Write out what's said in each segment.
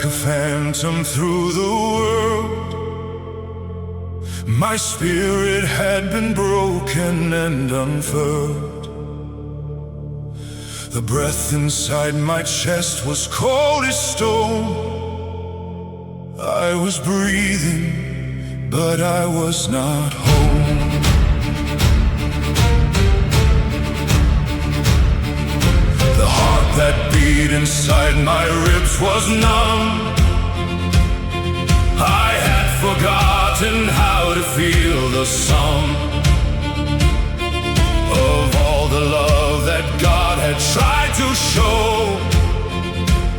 a phantom through the world. My spirit had been broken and unfurled. The breath inside my chest was cold as stone. I was breathing, but I was not home. The heart that beat inside my ribs was numb. I had forgotten how to feel the sum of all the love that God had tried to show.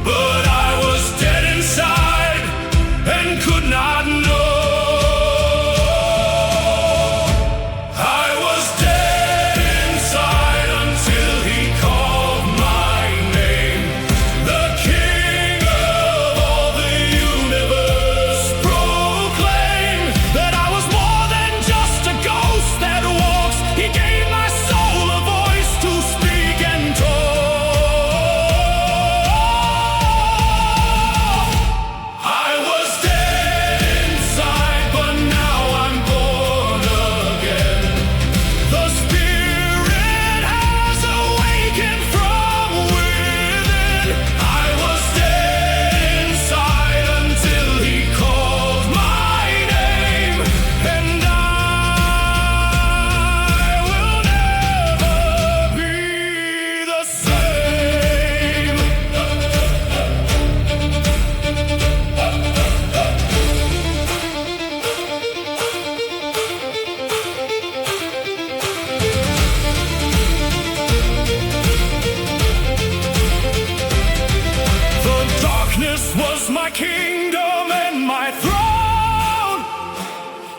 But I was dead inside and could not know. I was dead inside until He called my name. The King of all the universe proclaimed that I was more than just a ghost that walks. He gave my soul a voice to speak and talk. I was dead inside, but now I'm born again. The Spirit has awakened from within. I was dead inside until He called my name, and I will never be the same. The darkness was my kingdom and my throne,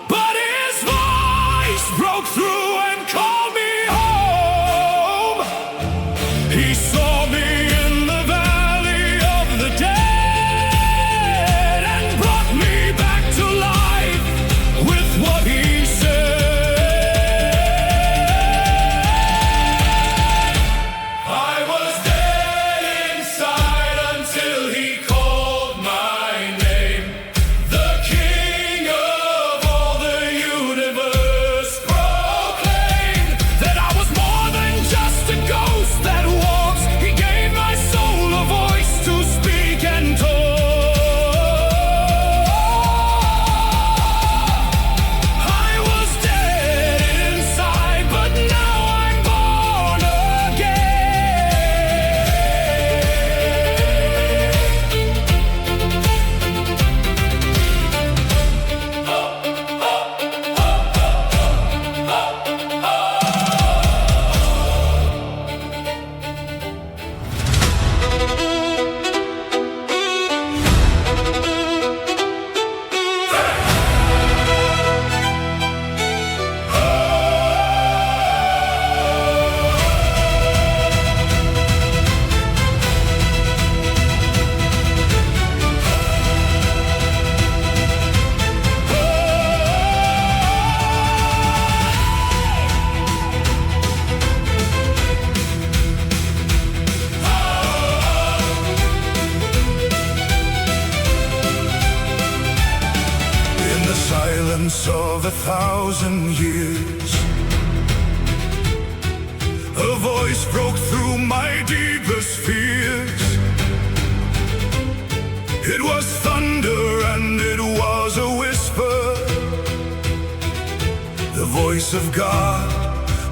but His voice broke through and called me home. He saw me in the valley of the dead and brought me back to life with what He said. I was dead inside until He called my name. The King of all the universe proclaimed that I was more than just a ghost that walks. He gave my soul a voice to speak and talk. I was dead inside, but now I'm born in the silence of 1,000 years. A voice broke through my deepest fears. It was thunder and it was a whisper. The voice of God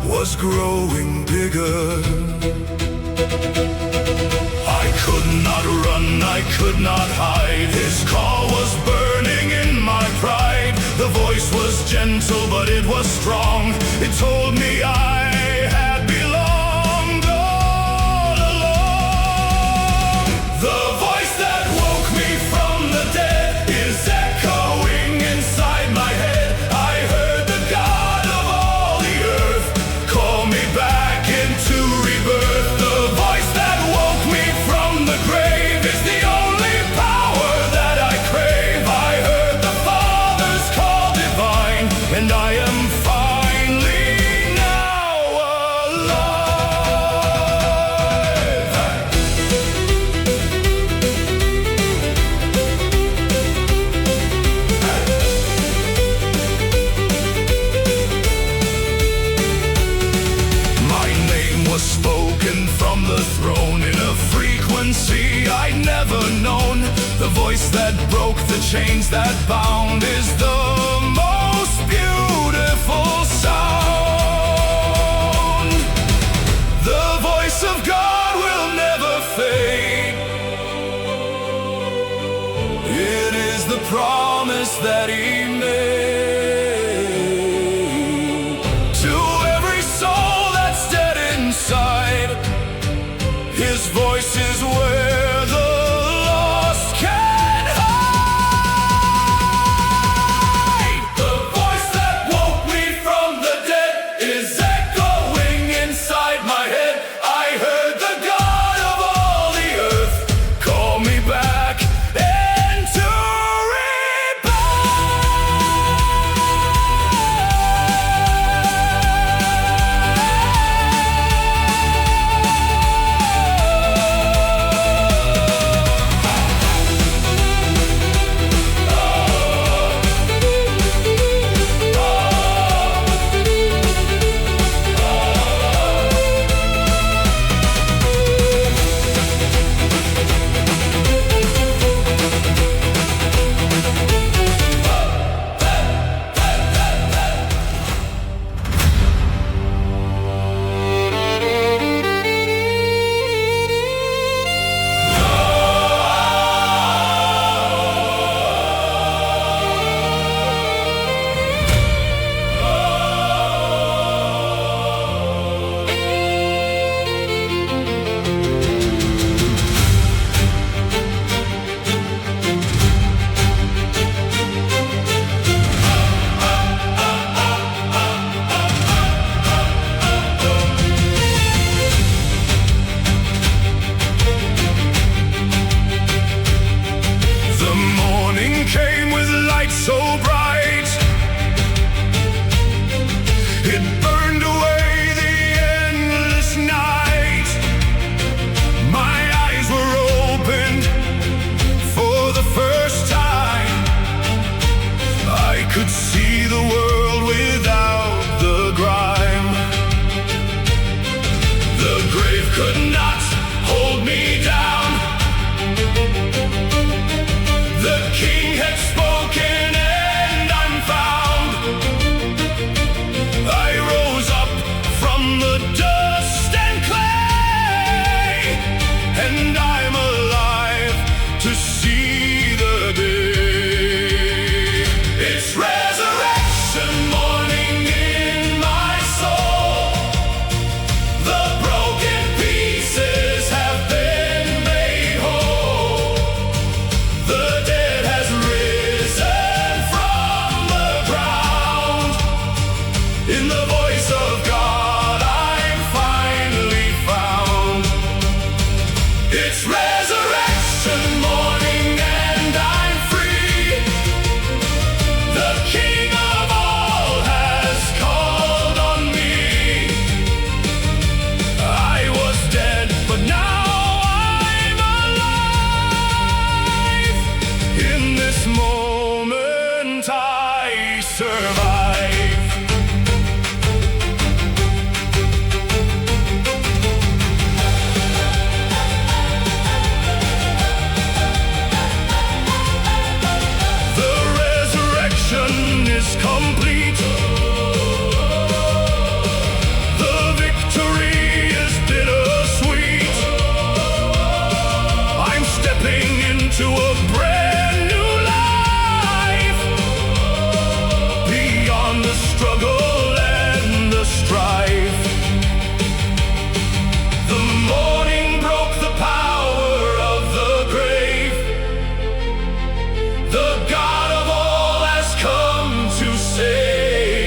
was growing bigger. I could not run, I could not hide. His call was burning in my pride. The voice was gentle, but it was strong. It told me I had belonged all along. The voice that woke me from the dead is echoing inside my head. I heard the God of all the earth call me back into rebirth. The voice that woke me from the grave is the only power that I crave. I heard the Father's call divine, and I am finally now voice that broke the chains that bound is the most beautiful sound. The voice of God will never fade. It is the promise that He made to every soul that's dead inside. His voice is where the lost can hide. The voice that woke me from the dead is echoing inside my head. I heard the God of all the earth call me back into so bright, it burned away the endless night. My eyes were opened for the first time. I could see the world without the grime. The grave could not hold me down. The King had spoken. And I'm alive to see the day. It's resurrection morning in my soul. The broken pieces have been made whole. The dead has risen from the ground. In the voice of God I'm finally found. It's resurrection morning and I'm free. The King of all has called on me. I was dead, but now I'm alive. In this moment I survive. Is complete. The victory is bittersweet. I'm stepping into a brand new life, beyond the struggle and the strife. The morning broke the power of the grave. The God of all has come to save.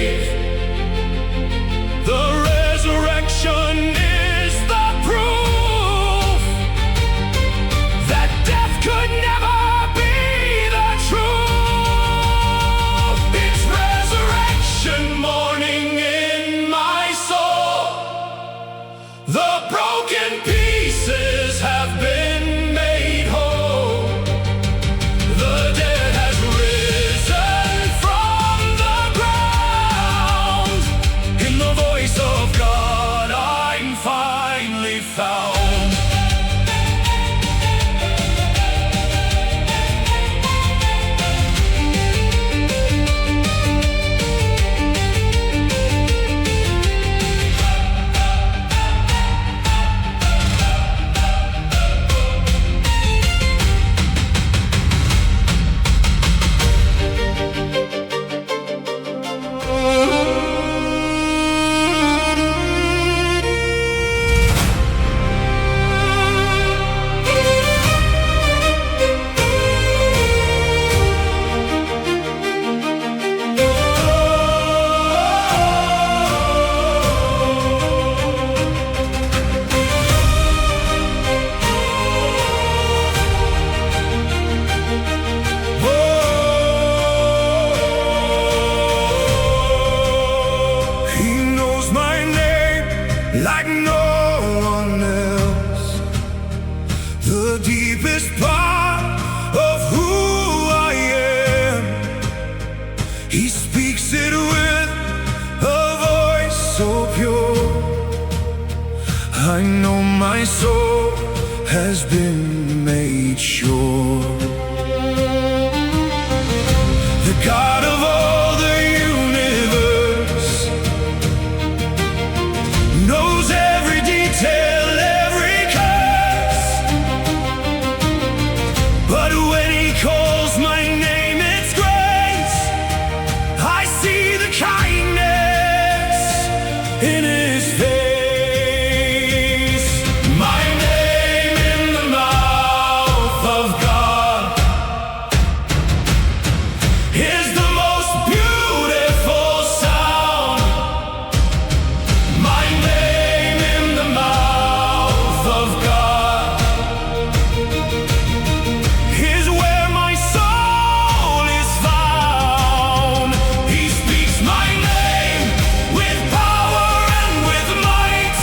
calls my name, it's grace. I see the kindness in his face. My name in the mouth of God is the most beautiful sound. My name in the mouth of God is where my soul is found. He speaks my name with power and with might,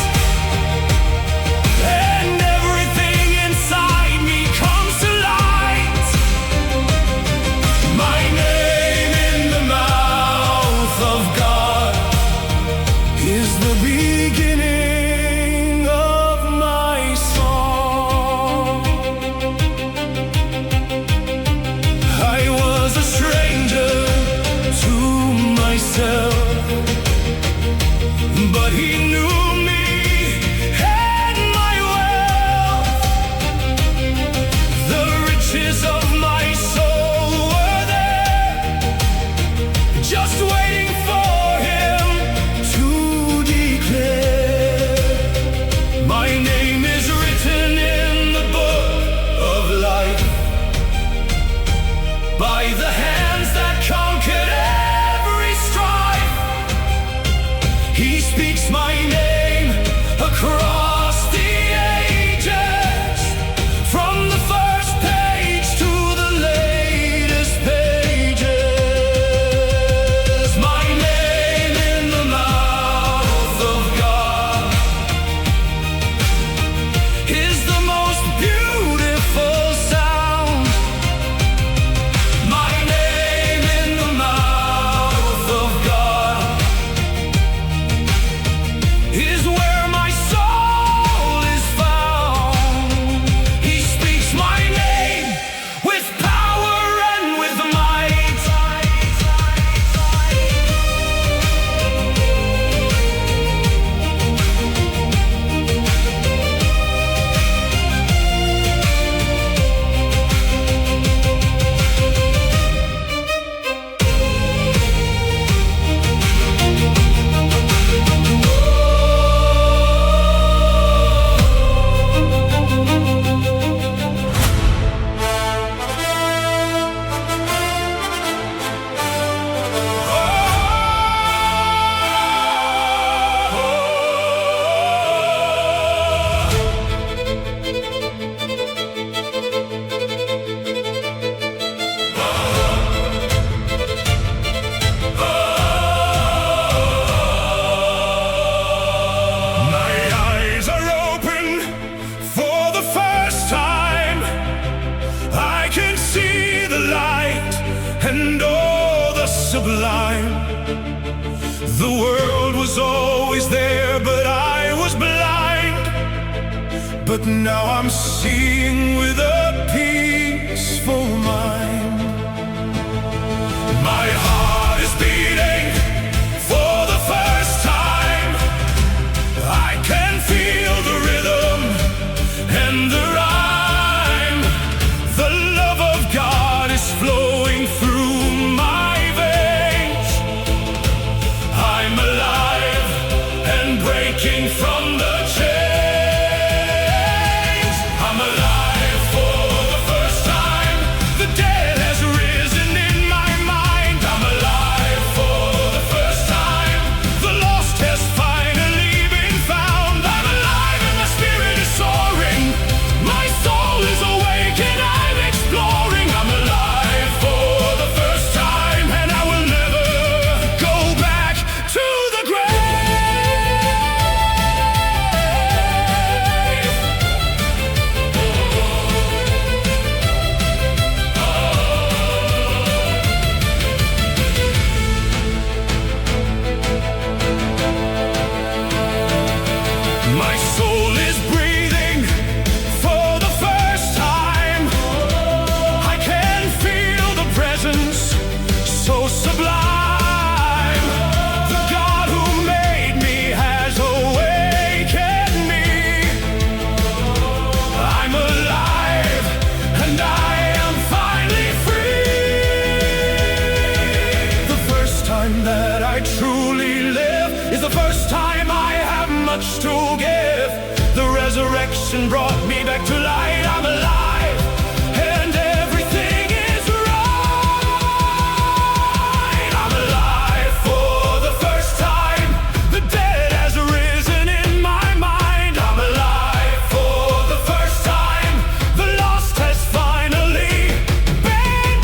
and everything inside me comes to light. My name in the mouth of God is the beginning of my song. I was a stranger to myself, but he knew me and my wealth. The riches of my soul were there, just waiting for him to declare. My name is written in the book of life, by the hands that conquered every strife. He speaks my name across the ages, from the first page to the latest pages. My name in the mouth of God is the most beautiful sound. My name in the mouth of God is where my soul is found. He speaks my name with power and with might. My eyes are open for the first time. I can see the light and all the sublime. The world was always there, but I was blind. But now I'm seeing with a peaceful mind. My heart is beating for the first time. I can feel the rhythm and the rhyme. The love of God is flowing through my veins. I'm alive and breaking from the chains. I'm alive for much to give. The resurrection brought me back to light. I'm alive, and everything is right. I'm alive for the first time. The dead has risen in my mind. I'm alive for the first time. The lost has finally been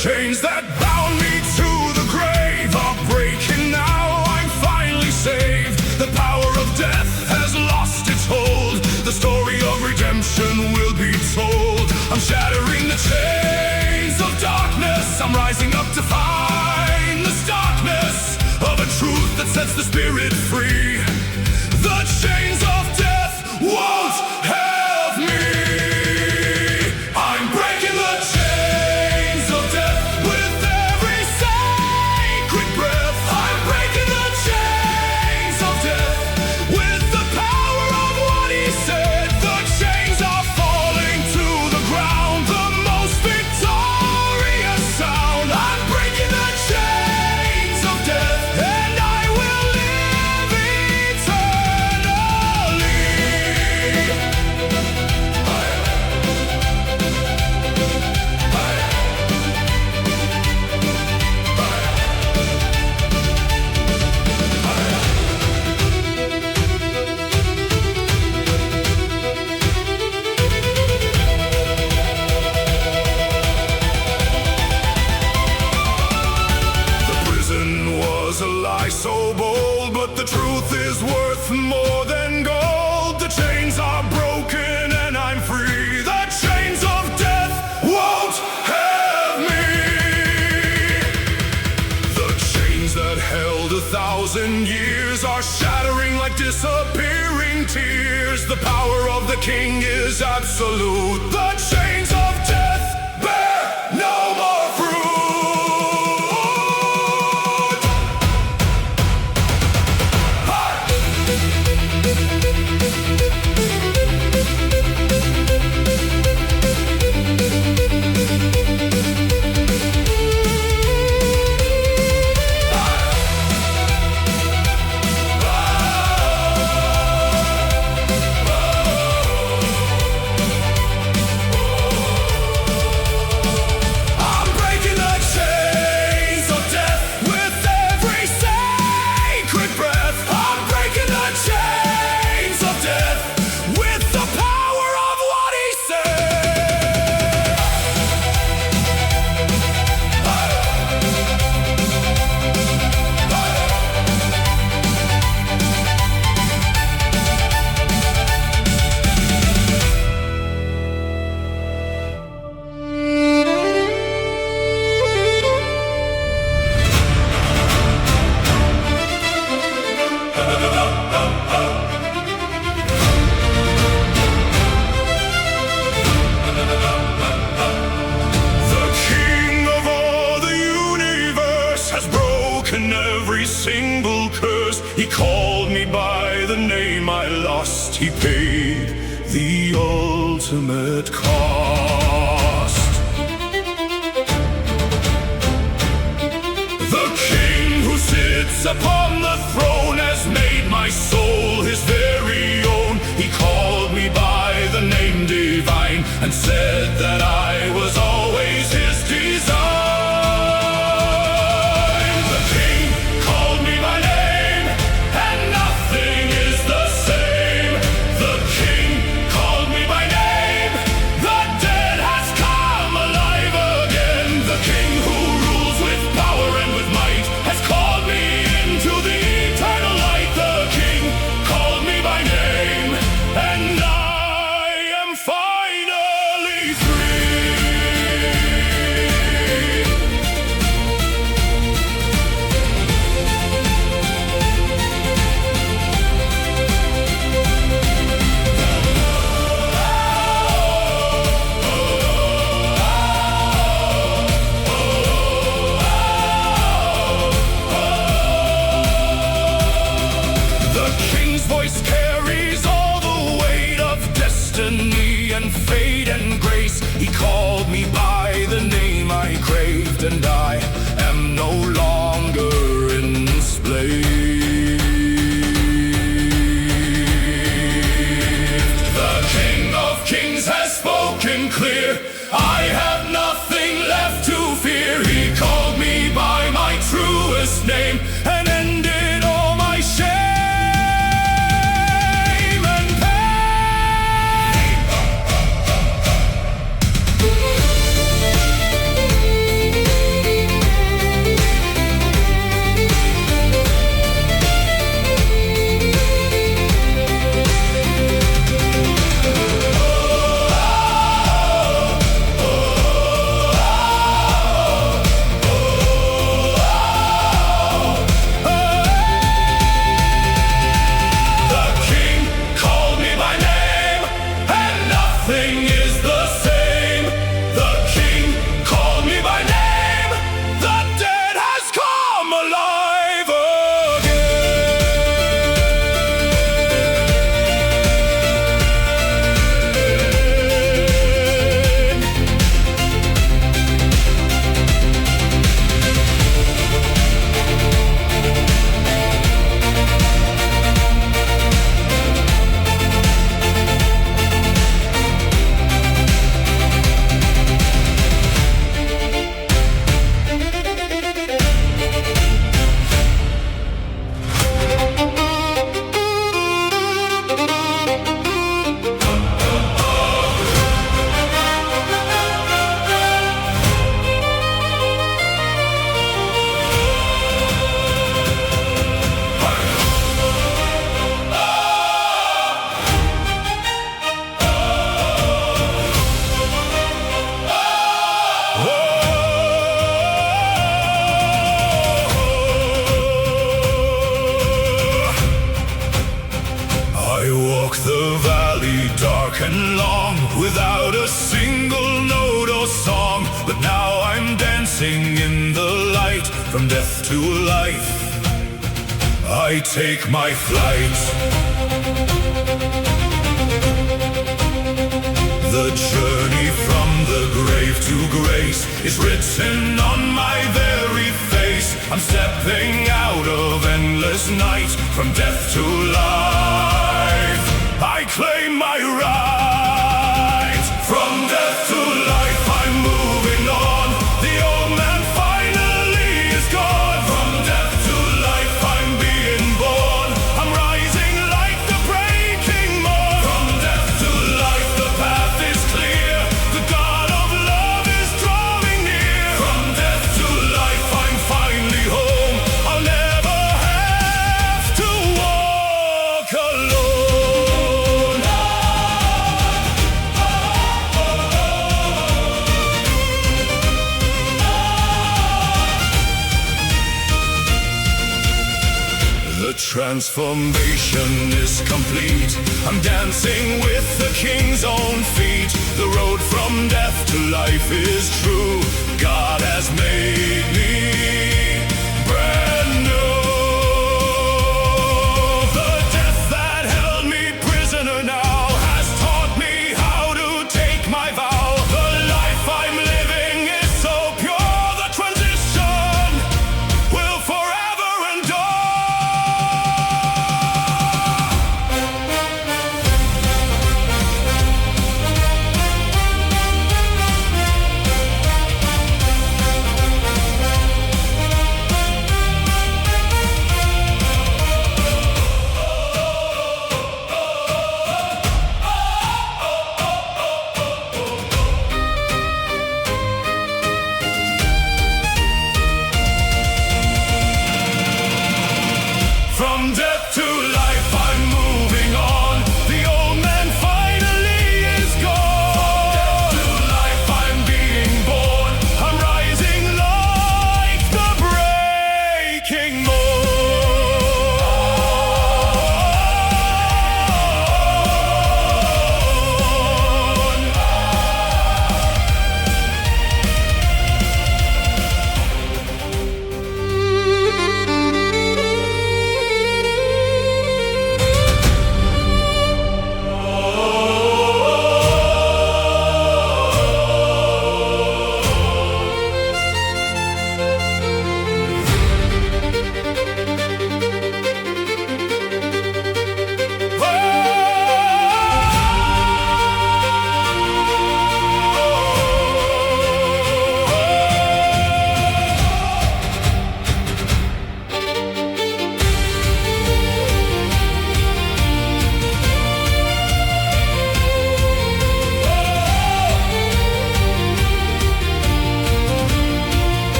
chains that bound me to the grave are breaking now. I'm finally saved. The power of death has lost its hold. The story of redemption will be told. I'm shattering the chains of darkness. I'm rising up to find the starkness of a truth that sets the spirit free. The chains of death won't have me. I'm breaking the chains of death with every sacred breath. I'm breaking the chains of death with the power of what he said. The chains are falling to the ground, the most victorious sound. I'm breaking the chains of death, and I will live eternally. The prison was a lie so bold, but the truth is worth more than gold. The chains are broken and I'm free. The chains of death won't have me. The chains that held 1,000 years are shattering like disappearing tears. The power of the King is absolute. The chains of death bear no more fruit. single curse. He called me by the name I lost. He paid the ultimate cost. The king who sits upon the throne has made my soul his very own. He called me by the name divine and said that I was always his design. The king called me by name, and nothing is the same. The king called me by name, the dead has come alive again. The king who rules with power and with might has called me into the eternal light. The king called me by name, and I am finally free. The king's voice carries all the weight of destiny and fate and grace. He called me by the name I craved, and I am no longer enslaved. The King of Kings has spoken clear. I have nothing left to fear. He called me by my truest name and ended all my shame and pain. The king called me by name, and nothing is the same. The king called me by name, the dead has come alive again. I walk the valley dark and long without a single note or song, but now I'm dancing in the light from death to life. I take my flight. The journey from the grave to grace is written on my very face. I'm stepping out of endless night from death to life. I claim my right. From death to life I'm moving on. The old man finally is gone. From death to life I'm being born. I'm rising like the breaking morn. From death to life the path is clear. The God of love is drawing near. From death to life I'm finally home. I'll never have to walk alone. The transformation is complete. I'm dancing with the King's own feet. The road from death to life is true. God has made me brand new. The death that held me prisoner now has taught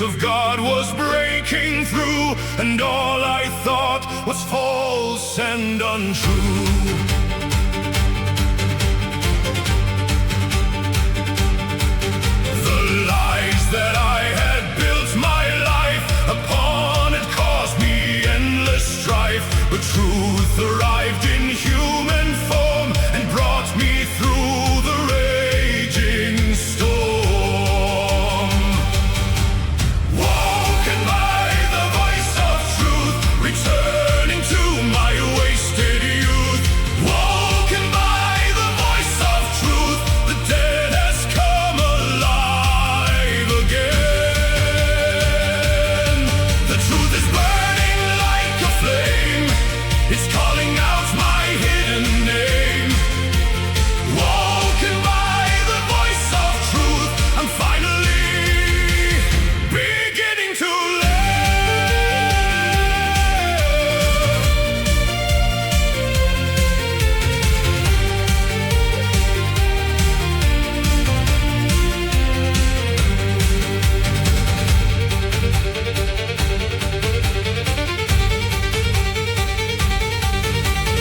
grace of God was breaking through, and all I thought was false and untrue. The lies that I had built my life upon had caused me endless strife, but truth arrived in human form and brought me through the raging storm. Walking by the voice of truth, returning to my wasted youth. Walking by the voice of truth, the dead has come alive again. The truth is burning like a flame, it's calling out my hidden name. Walking by the voice of truth, I'm finally beginning to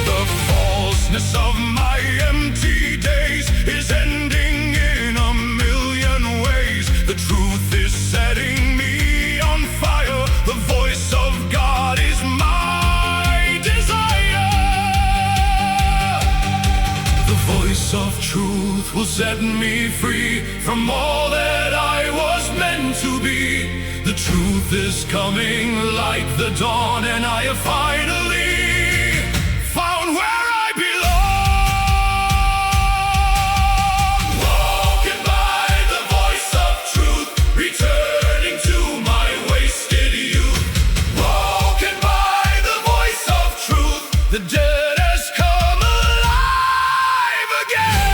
The falseness of my empty days is ending in a million ways. The truth is setting me on fire. The voice of God is my desire. The voice of truth will set me free from all that I was meant to be. The truth is coming like the dawn, and I have finally found where I belong. Walking by the voice of truth, returning to my wasted youth. Walking by the voice of truth, the dead has come alive again.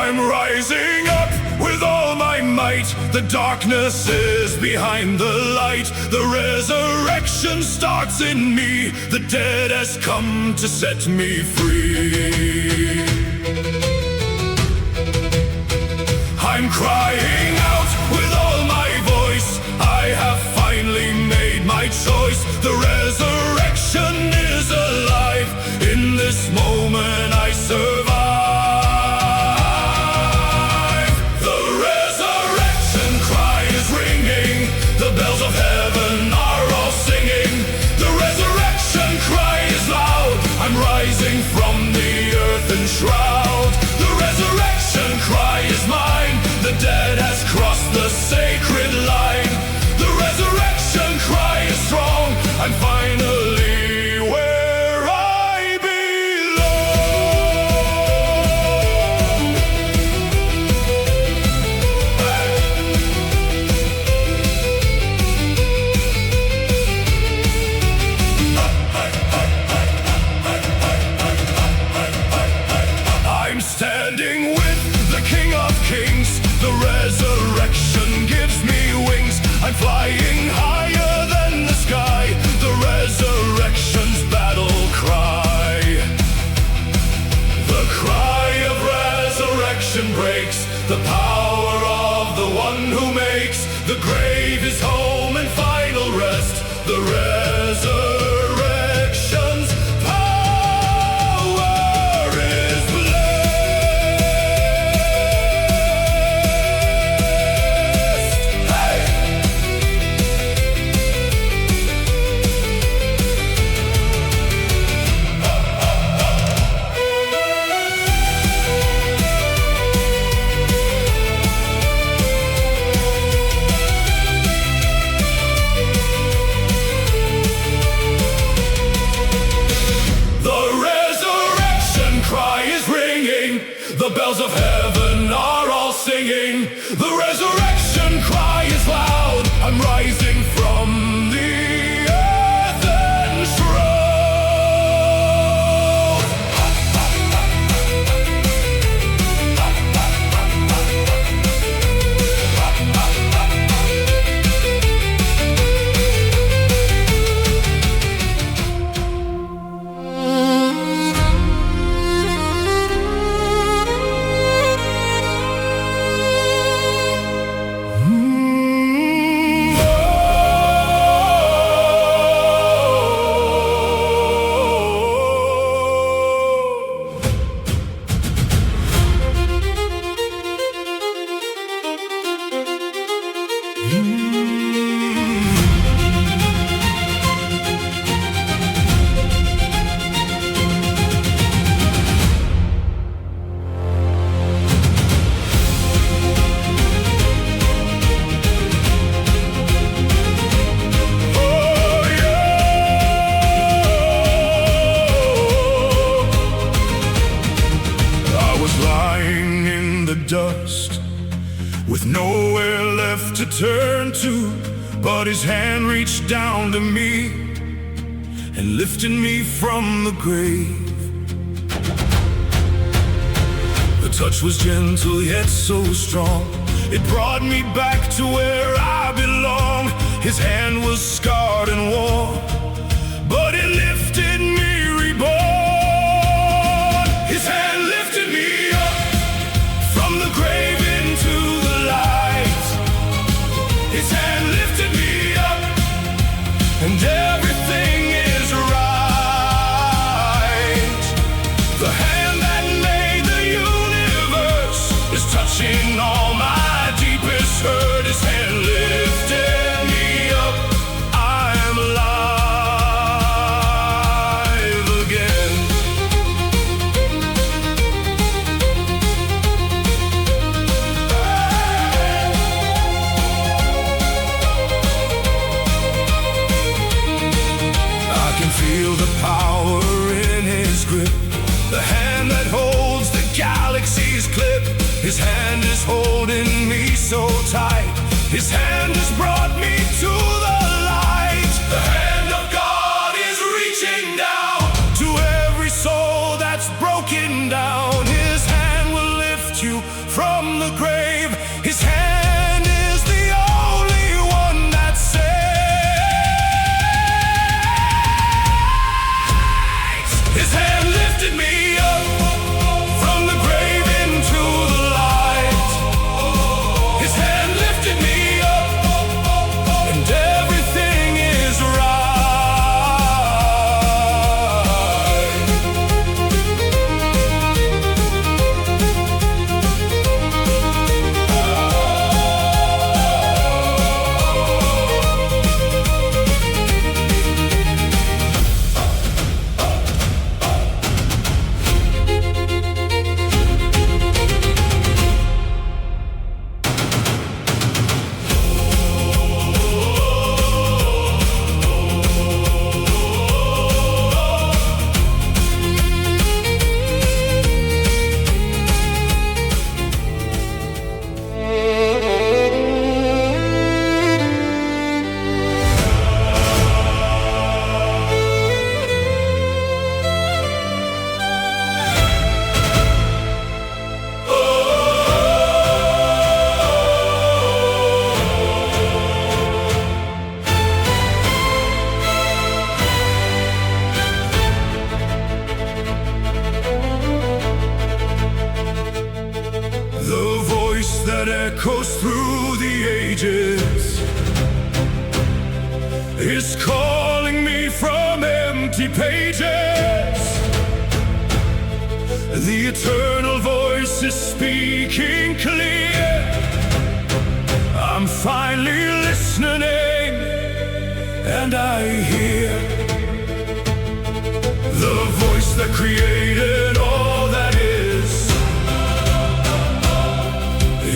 I'm rising up with all my might. The darkness is behind the light. The resurrection starts in me. The dead has come to set me free. I'm crying out with all my voice. I have finally made my choice. The resurrection is alive. In this moment I survive. The resurrection cry is ringing. The bells of heaven are all singing. The resurrection cry is loud. I'm rising from the earthen shroud. The resurrection cry is mine. The dead has crossed the sacred line. The resurrection cry is strong. I'm finally with nowhere left to turn to. But his hand reached down to me and lifted me from the grave. The touch was gentle yet so strong. It brought me back to where I belong. His hand was scarred and worn, but it lifted me reborn. His hand lifted me up from the grave into the light. His hand lifted me up, and everything is right. The hand that made the universe is touching all my deepest hurt. His hand lifted me up. I am alive again. I can feel the power in his grip, the hand that holds the galaxy's clip. His hand is holding me so tight. His hand has brought me to the light. The hand of God is reaching down to every soul that's broken down. His hand will lift you from the grave. His hand is the only one that saves. His hand lifted me up from the grave into the light. His hand lifted me up, and everything is right. The voice that echoes through the ages is calling me from empty pages. The eternal voice is speaking clear. I'm finally listening, and I hear the voice that created all that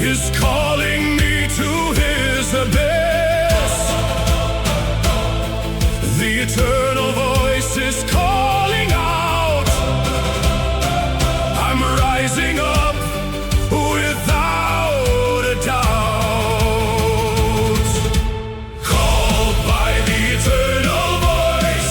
is calling me to his abyss. The eternal voice is calling out. I'm rising up without a doubt. Called by the eternal voice,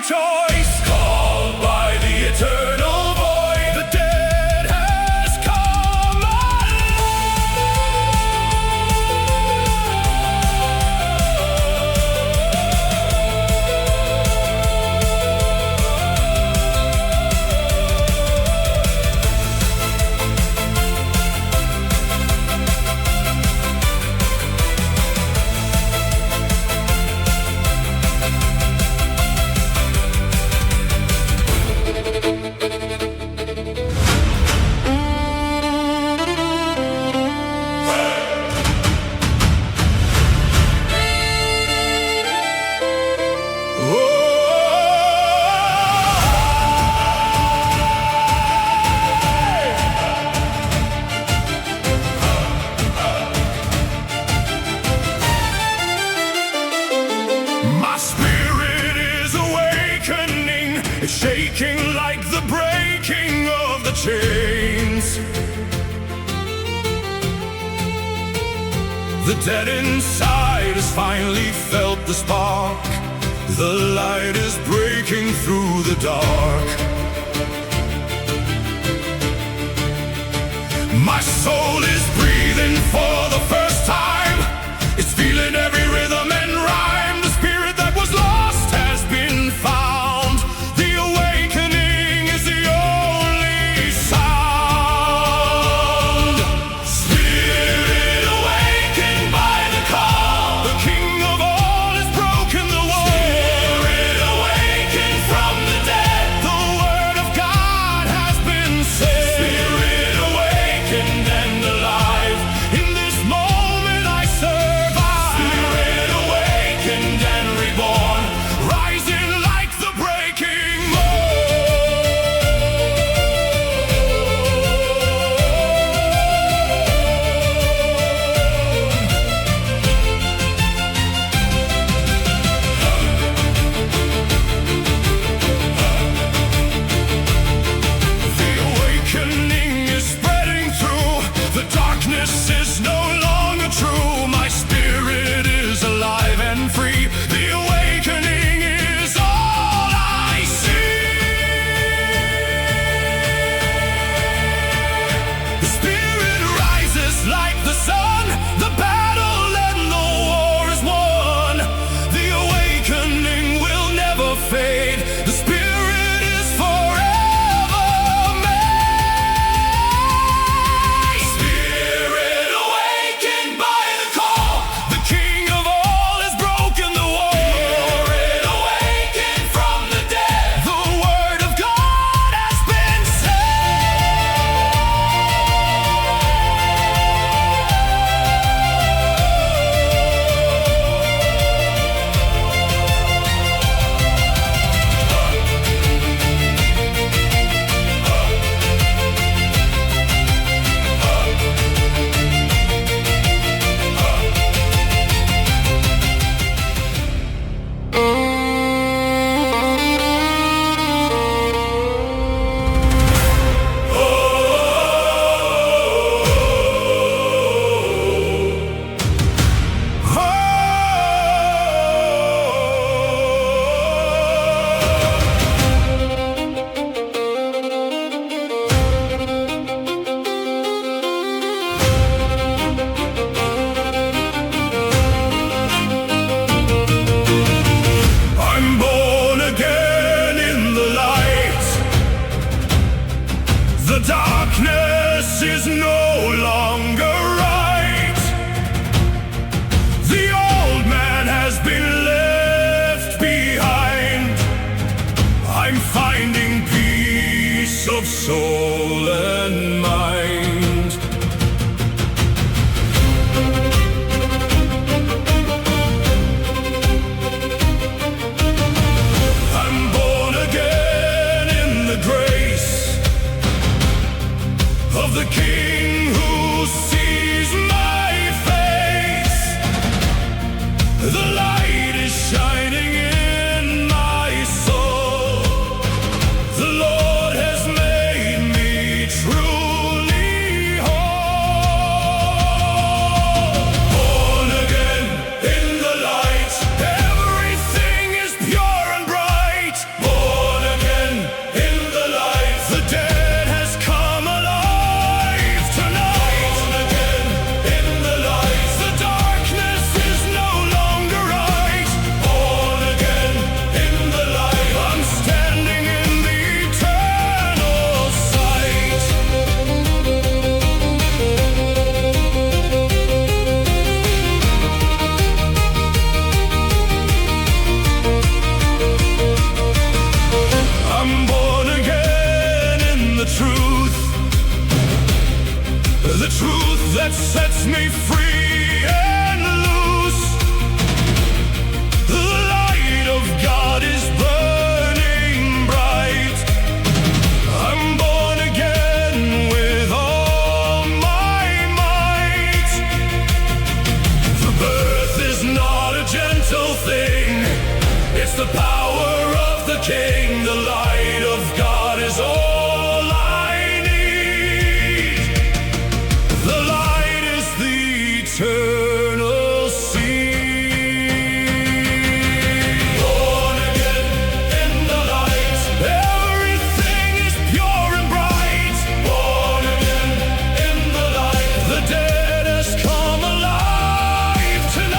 choice. Called by the eternal void, the dead has come shaking like the breaking of the chains. The dead inside has finally felt the spark. The light is breaking through the dark. My soul is breathing for the first time. It's feeling every rhythm and rhyme. The spirit that was lost has been found. Darkness is no longer right. The old man has been left behind. I'm finding peace of soul and mind. I'm born again in the grace of the King who sees my face. The light is shining in my soul. The Lord has made me truly that sets me free and loose. The light of God is burning bright. I'm born again with all my might. The birth is not a gentle thing, it's the power of the King. The light of God is all I need. The light is the eternal seed. Born again in the light, everything is pure and bright. Born again in the light, the dead has come alive tonight.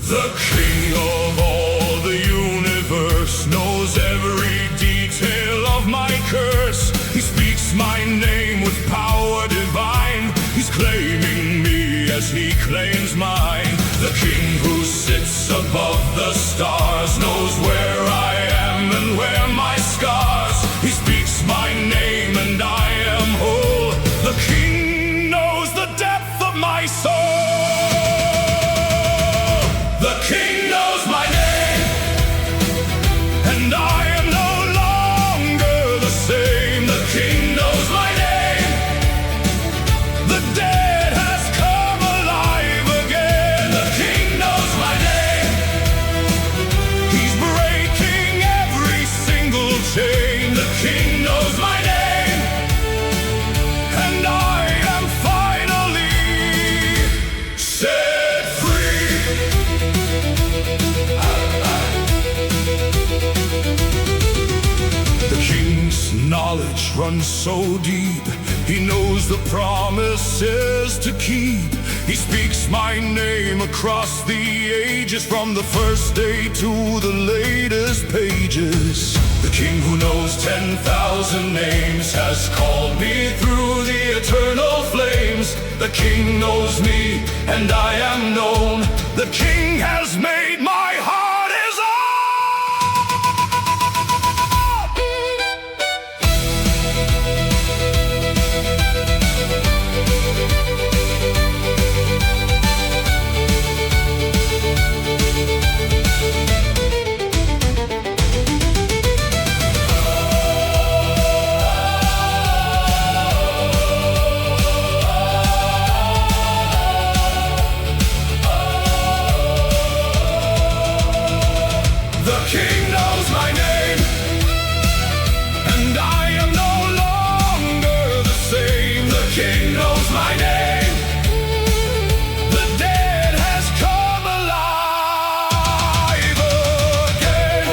The King of all the universe knows every detail of my curse. He speaks my name with power divine. He's claiming me as he claims mine. The King who sits above the stars knows where I am and where my scars. He speaks my name and I am whole. The King knows the depth of my soul. The King knows my name, and I am no longer the same. The King knows my name. The dead has come alive again. The King knows my name. He's breaking every single chain. The King knows my name, and I am finally set free. The King's knowledge runs so deep, he knows the promises to keep. He speaks my name across the ages, from the first day to the latest pages. The King who knows 10,000 names has called me through the eternal flames. The King knows me, and I am known. The King has made my heart his own. The King knows my name, and I am no longer the same. The King knows my name. The dead has come alive again.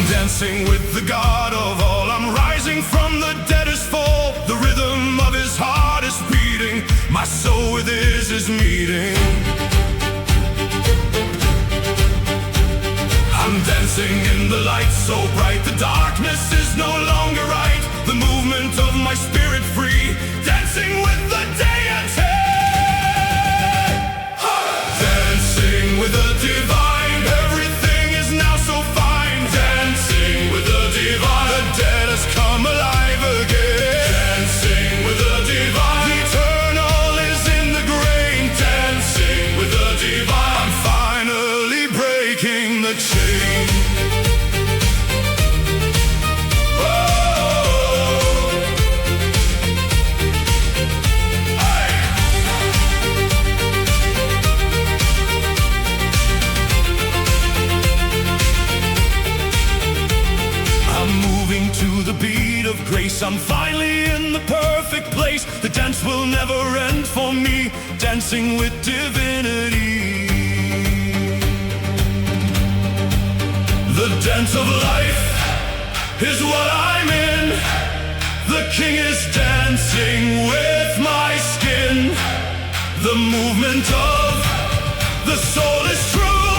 Dancing with the God of all, I'm rising from the dead as fall. The rhythm of his heart is beating, my soul with his is meeting. I'm dancing in the light so bright, the darkness is no longer right. The movement of my spirit free, dancing with the deity. Dancing with the divine, everything is now so fine. Dancing with the divine, the dead has come alive again. Dancing with the divine, the eternal is in the grain. Dancing with the divine, I'm finally breaking the chain. To the beat of grace, I'm finally in the perfect place. The dance will never end for me, dancing with divinity. The dance of life is what I'm in. The king is dancing with my skin. The movement of the soul is true.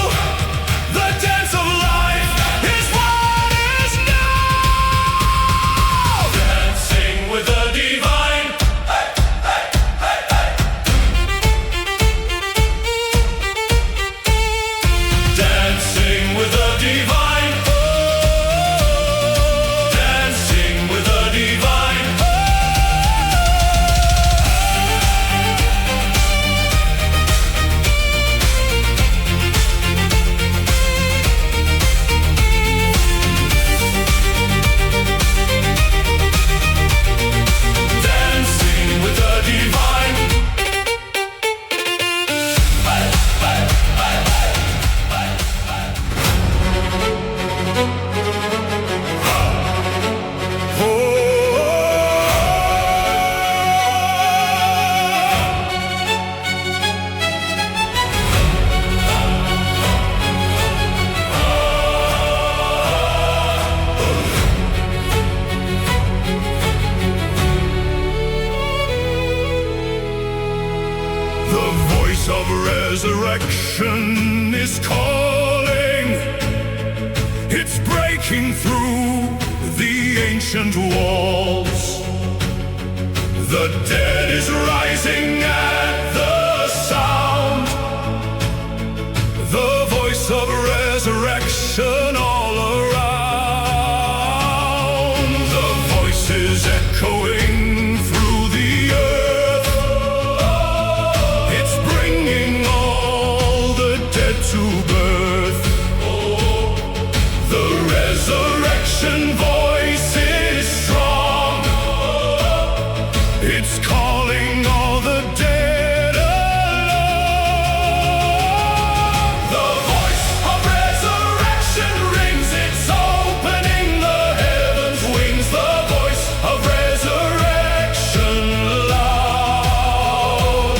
The dance of life is what is now. Dancing with the divine. Hey, hey, hey, hey. Dancing with the divine. Dancing with the divine. Of resurrection is calling. It's breaking through the ancient walls. The dead is rising at the sound. The voice of resurrection all around. The voice is echoing through the earth. It's bringing all the dead to birth. The resurrection voice is strong. It's calling all the dead along. The voice of resurrection rings. It's opening the heavens' wings. The voice of resurrection loud.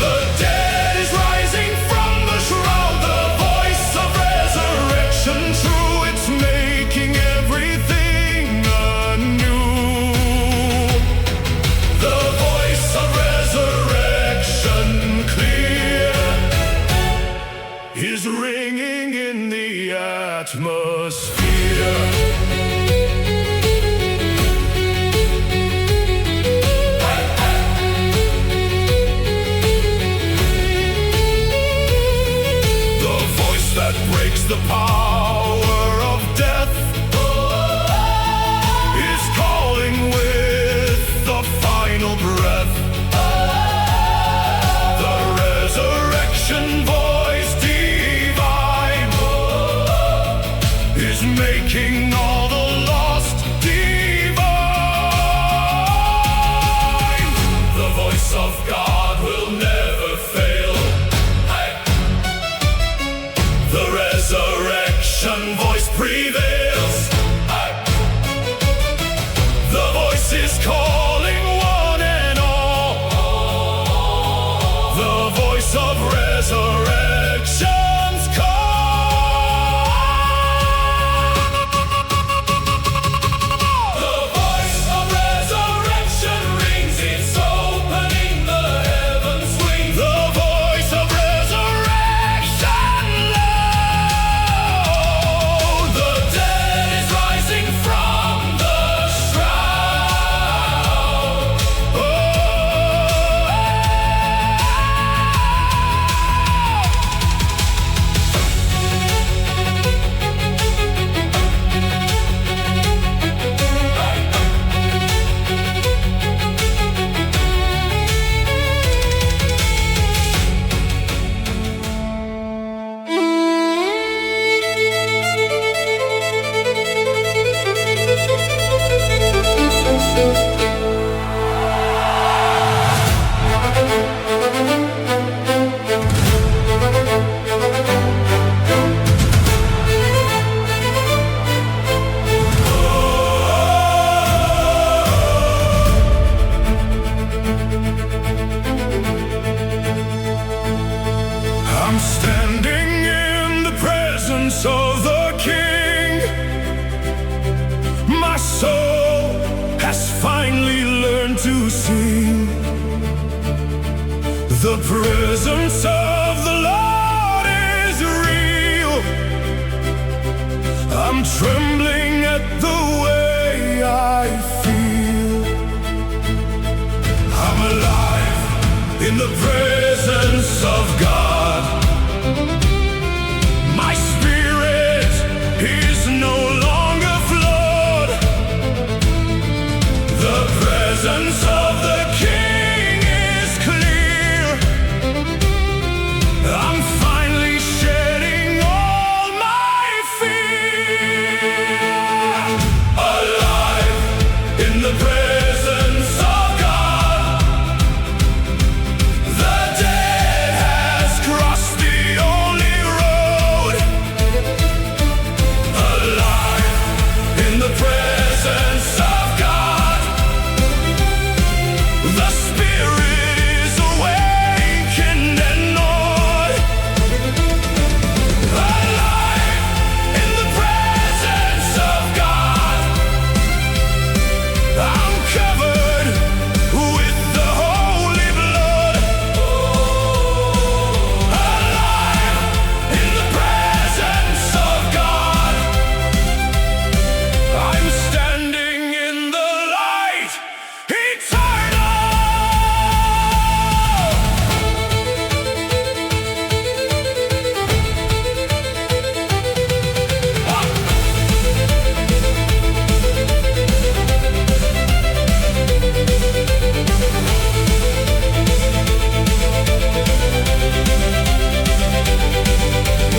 The dead is rising from the shroud. The voice of resurrection true. It's making everything anew. The voice of resurrection clear is ringing in the atmosphere. The voice that breaks the power of death is calling with the final breath. The resurrection voice divine is making all the lost divine. The voice of God will never fail. The resurrection voice prevails. The voice is calling one and all. The voice of resurrection's call. The voice of resurrection rings. It's opening the heavens' wings. The voice of resurrection loud. The dead The presence of the Lord is real. I'm trembling at the way I feel. I'm alive in the presence of God. My spirit is no longer flawed. The presence of the King is clear. I'm finally shedding all my fear. Alive in the presence of God. The dead has crossed the only road. Alive in the presence of God. The spirit is awakened and gnawed. Alive in the presence of God. I'm covered with the holy blood. Alive in the presence of God. I'm standing in the light eternal.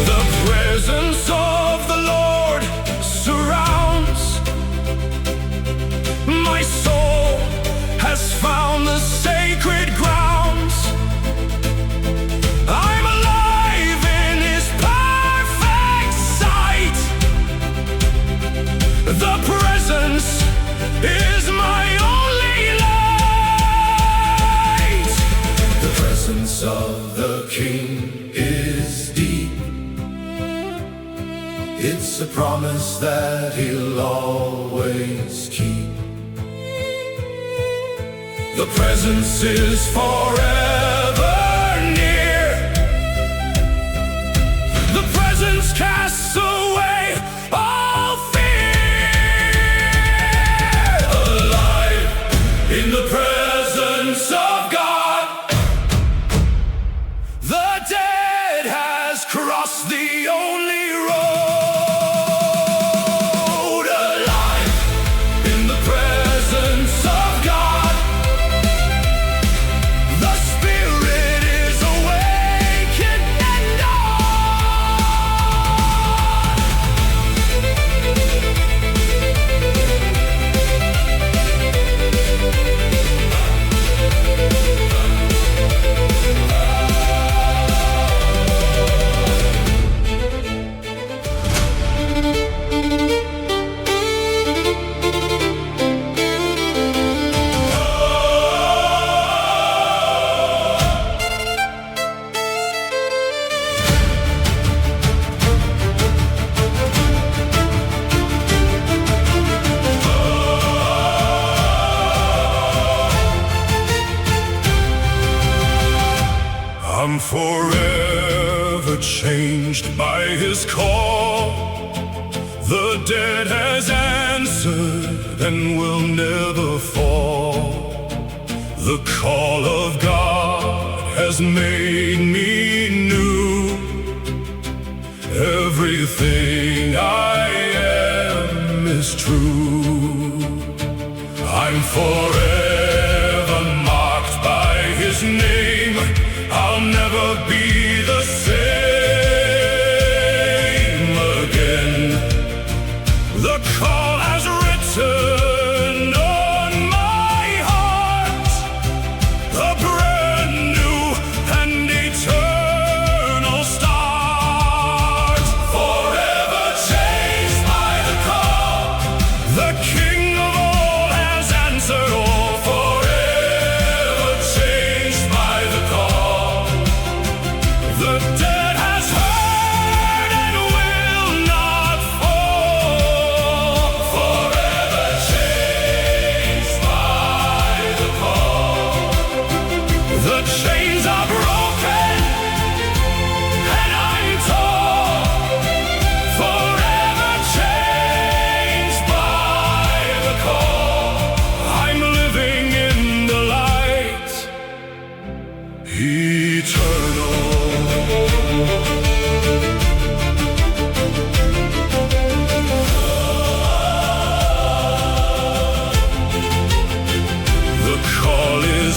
The presence of the Lord surrounds. My soul has found the sacred grounds. I'm alive in His perfect sight. The presence is my only light. The presence of the King is deep. It's a promise that He'll always keep. The presence is forever near. The presence casts away all fear. Alive in the presence of God. The dead has crossed the only road. Alive in the presence of God. The spirit is awakened and gnawed. I'm forever changed by His call. The dead has answered and will never fall. The call of God has made me new. Everything I am is true. I'm forever marked by His name. I'll never be the same again. The call has written on my heart a brand new and eternal start. Forever changed by the call. The King of all has answered all. Forever changed by the call. eternal. The call is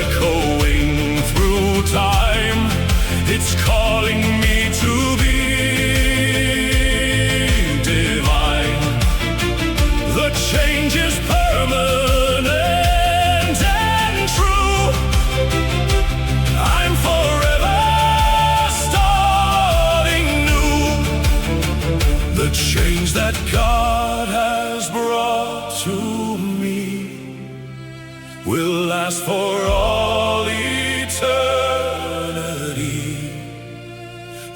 echoing through time. It's calling me to be divine. The change is permanent and true. I'm forever starting new. The change that God has brought to me will last for all eternity.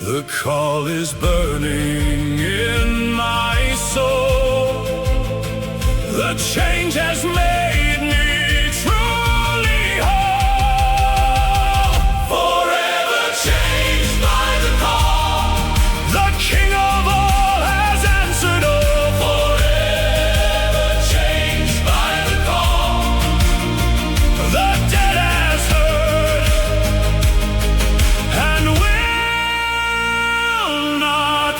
The call is burning in my soul. The change has made me truly whole. Forever changed by the call. The King of all has answered all. Forever changed by the call. The dead has heard and will not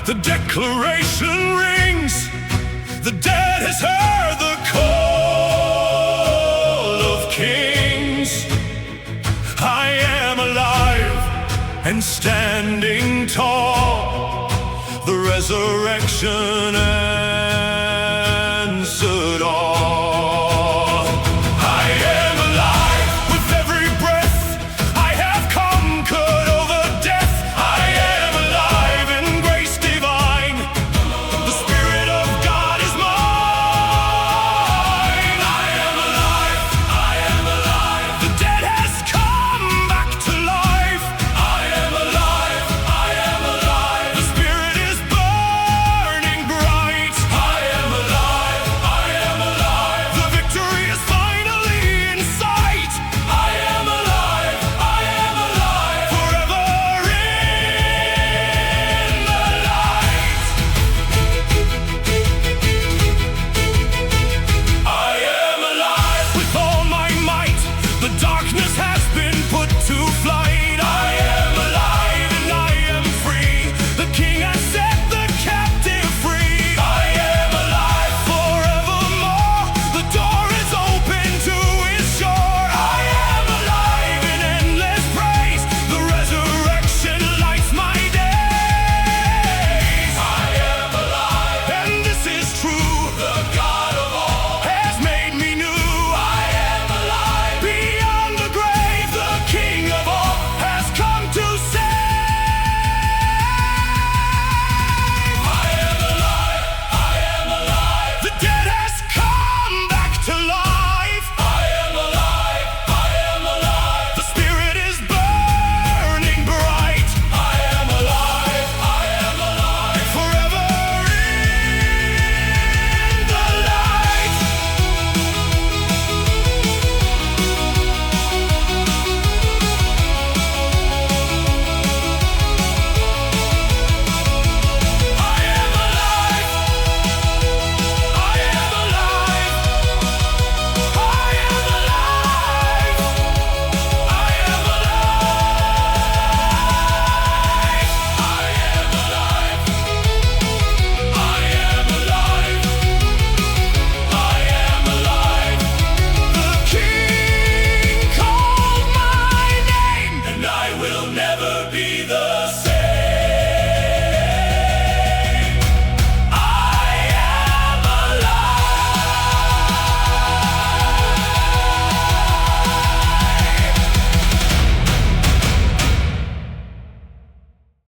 the declaration rings. The dead has heard the call of kings. I am alive and standing tall. The resurrection answered all.